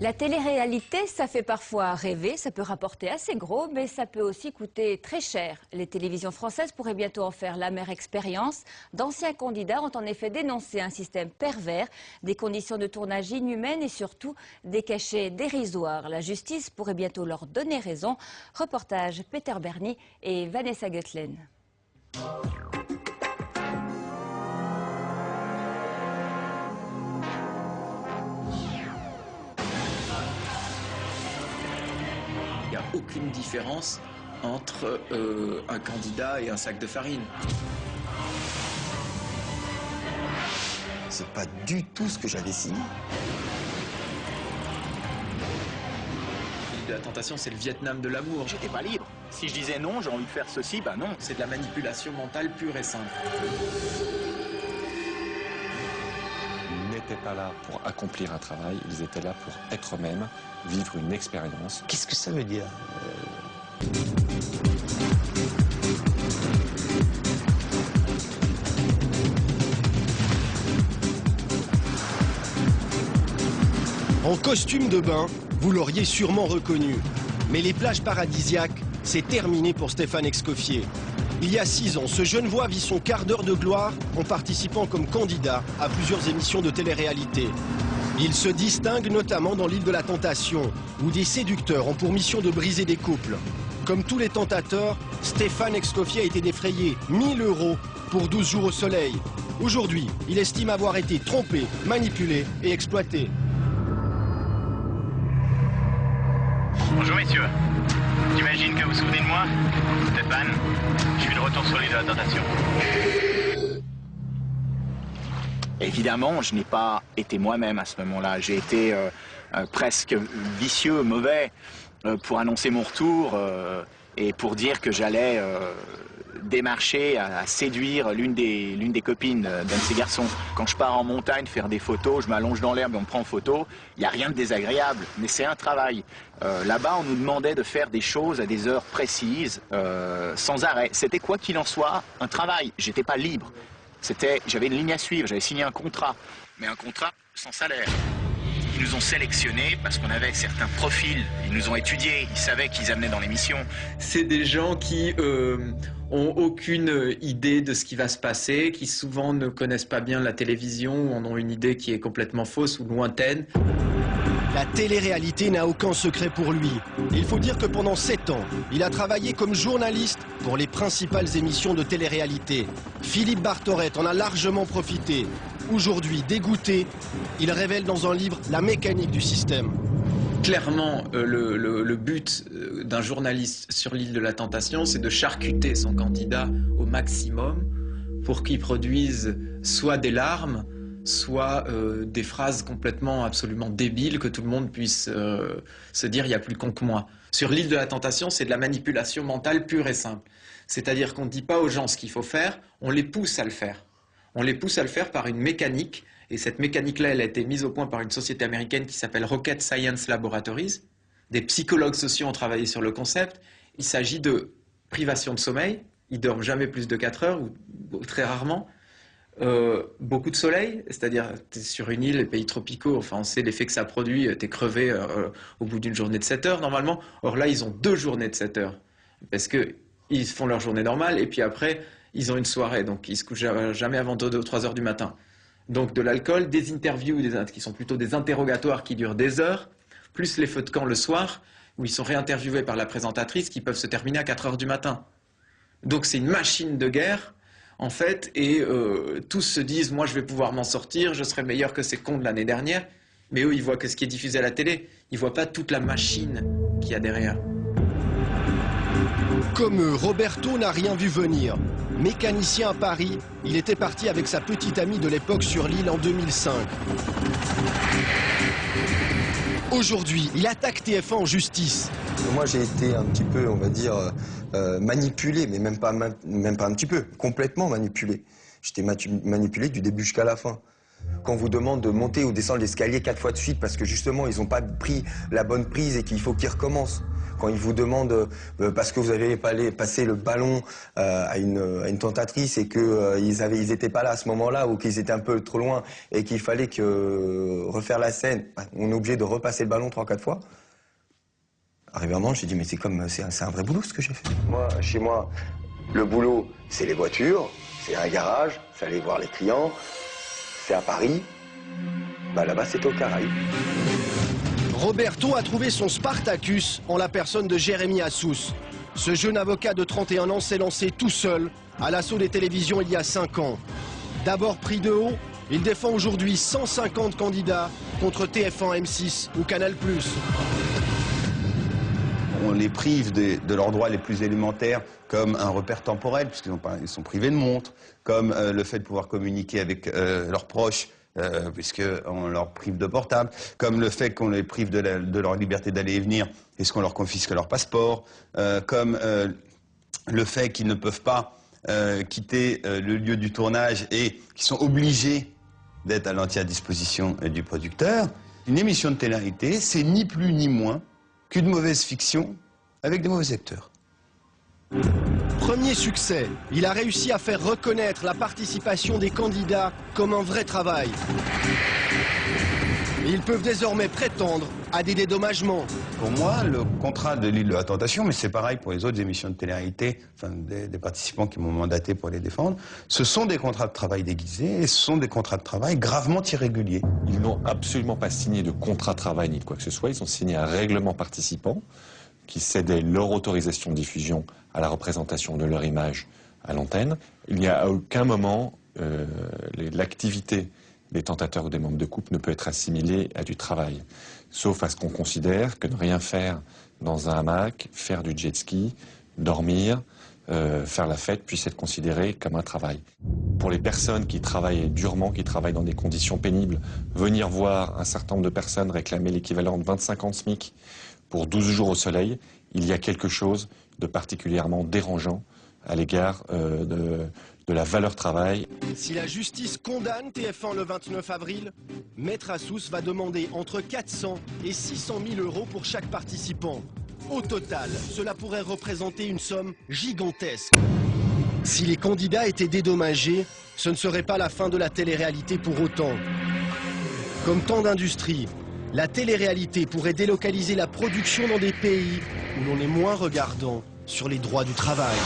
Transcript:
La télé-réalité, ça fait parfois rêver, ça peut rapporter assez gros, mais ça peut aussi coûter très cher. Les télévisions françaises pourraient bientôt en faire l'amère expérience. D'anciens candidats ont en effet dénoncé un système pervers, des conditions de tournage inhumaines et surtout des cachets dérisoires. La justice pourrait bientôt leur donner raison. Reportage Peter Berny et Vanessa Goetlen. Il n'y a aucune différence entre un candidat et un sac de farine. C'est pas du tout ce que j'avais signé. La tentation, c'est le Vietnam de l'amour. J'étais pas libre. Si je disais non, j'ai envie de faire ceci, bah non. C'est de la manipulation mentale pure et simple. Ils n'étaient pas là pour accomplir un travail, ils étaient là pour être eux-mêmes, vivre une expérience. Qu'est-ce que ça veut dire? En costume de bain, vous l'auriez sûrement reconnu. Mais les plages paradisiaques, c'est terminé pour Stéphane Escoffier. Il y a 6 ans, ce Genevois vit son quart d'heure de gloire en participant comme candidat à plusieurs émissions de télé-réalité. Il se distingue notamment dans l'île de la Tentation, où des séducteurs ont pour mission de briser des couples. Comme tous les tentateurs, Stéphane Escoffier a été défrayé 1 000 € pour 12 jours au soleil. Aujourd'hui, il estime avoir été trompé, manipulé et exploité. Bonjour messieurs. J'imagine que vous vous souvenez de moi, Stéphane. Je suis de retour sur l'île de la Tentation. Évidemment, je n'ai pas été moi-même à ce moment-là. J'ai été presque vicieux, mauvais, pour annoncer mon retour et pour dire que j'allais démarcher à séduire l'une des copines d'un de ces garçons. Quand je pars en montagne faire des photos, je m'allonge dans l'herbe et on me prend en photo, il n'y a rien de désagréable, mais c'est un travail. Là-bas, on nous demandait de faire des choses à des heures précises, sans arrêt. C'était quoi qu'il en soit, un travail. J'étais pas libre. J'avais une ligne à suivre, j'avais signé un contrat, mais un contrat sans salaire. Ils nous ont sélectionnés parce qu'on avait certains profils, ils nous ont étudiés, ils savaient qu'ils amenaient dans l'émission. C'est des gens qui ont aucune idée de ce qui va se passer, qui souvent ne connaissent pas bien la télévision ou en ont une idée qui est complètement fausse ou lointaine. La télé-réalité n'a aucun secret pour lui. Il faut dire que pendant 7 ans, il a travaillé comme journaliste pour les principales émissions de télé-réalité. Philippe Bartoret en a largement profité. Aujourd'hui, dégoûté, il révèle dans un livre la mécanique du système. Clairement, le but d'un journaliste sur l'île de la Tentation, c'est de charcuter son candidat au maximum pour qu'il produise soit des larmes, soit des phrases complètement, absolument débiles, que tout le monde puisse se dire « il n'y a plus con que moi ». Sur l'île de la Tentation, c'est de la manipulation mentale pure et simple. C'est-à-dire qu'on ne dit pas aux gens ce qu'il faut faire, on les pousse à le faire. On les pousse à le faire par une mécanique, et cette mécanique-là, elle a été mise au point par une société américaine qui s'appelle Rocket Science Laboratories. Des psychologues sociaux ont travaillé sur le concept. Il s'agit de privation de sommeil, ils dorment jamais plus de 4 heures, ou très rarement. Beaucoup de soleil, c'est-à-dire tu es sur une île, les pays tropicaux, enfin on sait l'effet que ça produit, tu es crevé au bout d'une journée de 7 heures normalement. Or là, ils ont 2 journées de 7 heures, parce qu'ils font leur journée normale, et puis après, ils ont une soirée, donc ils se couchent jamais avant 2 ou 3 heures du matin. Donc de l'alcool, des interviews qui sont plutôt des interrogatoires qui durent des heures, plus les feux de camp le soir, où ils sont réinterviewés par la présentatrice, qui peuvent se terminer à 4 heures du matin. Donc c'est une machine de guerre, en fait, et tous se disent « moi je vais pouvoir m'en sortir, je serai meilleur que ces cons de l'année dernière », mais eux ils voient que ce qui est diffusé à la télé, ils voient pas toute la machine qu'il y a derrière. Comme eux, Roberto n'a rien vu venir. Mécanicien à Paris, il était parti avec sa petite amie de l'époque sur l'île en 2005. Aujourd'hui, il attaque TF1 en justice. Moi, j'ai été un petit peu, on va dire, manipulé, mais même pas un petit peu, complètement manipulé. J'étais manipulé du début jusqu'à la fin. Quand on vous demande de monter ou descendre l'escalier 4 fois de suite parce que justement, ils n'ont pas pris la bonne prise et qu'il faut qu'ils recommencent. quand ils vous demandent, parce que vous avez passé le ballon à une tentatrice et qu'ils étaient pas là à ce moment-là ou qu'ils étaient un peu trop loin et qu'il fallait refaire la scène, on est obligé de repasser le ballon 3-4 fois. Arrivé un moment, j'ai dit, mais c'est un vrai boulot ce que j'ai fait. Moi, chez moi, le boulot, c'est les voitures, c'est un garage, c'est aller voir les clients, c'est à Paris. Là-bas, c'est au Caraïbes. Roberto a trouvé son Spartacus en la personne de Jérémy Assous. Ce jeune avocat de 31 ans s'est lancé tout seul à l'assaut des télévisions il y a 5 ans. D'abord pris de haut, il défend aujourd'hui 150 candidats contre TF1, M6 ou Canal+. On les prive de leurs droits les plus élémentaires, comme un repère temporel, puisqu'ils sont privés de montre, comme le fait de pouvoir communiquer avec leurs proches, puisqu'on leur prive de portable, comme le fait qu'on les prive de leur liberté d'aller et venir, puisqu'on leur confisque leur passeport, comme le fait qu'ils ne peuvent pas quitter le lieu du tournage et qu'ils sont obligés d'être à l'entière disposition du producteur. Une émission de télé-réalité, c'est ni plus ni moins qu'une mauvaise fiction avec des mauvais acteurs. Premier succès, il a réussi à faire reconnaître la participation des candidats comme un vrai travail. Et ils peuvent désormais prétendre à des dédommagements. Pour moi, le contrat de l'île de la Tentation, mais c'est pareil pour les autres émissions de télé-réalité, enfin, des participants qui m'ont mandaté pour les défendre, ce sont des contrats de travail déguisés et ce sont des contrats de travail gravement irréguliers. Ils n'ont absolument pas signé de contrat de travail ni de quoi que ce soit. Ils ont signé un règlement participant qui cédait leur autorisation de diffusion à la représentation de leur image à l'antenne. Il n'y a à aucun moment l'activité des tentateurs ou des membres de couple ne peut être assimilée à du travail. Sauf à ce qu'on considère que ne rien faire dans un hamac, faire du jet ski, dormir, faire la fête puisse être considéré comme un travail. Pour les personnes qui travaillent durement, qui travaillent dans des conditions pénibles, venir voir un certain nombre de personnes réclamer l'équivalent de 25 ans de SMIC pour 12 jours au soleil, il y a quelque chose de particulièrement dérangeant à l'égard de la valeur travail. Si la justice condamne TF1 le 29 avril, Maître Assous va demander entre 400 et 600 000 euros pour chaque participant. Au total, cela pourrait représenter une somme gigantesque. Si les candidats étaient dédommagés, ce ne serait pas la fin de la télé-réalité pour autant. Comme tant d'industries, la télé-réalité pourrait délocaliser la production dans des pays où l'on est moins regardant sur les droits du travail.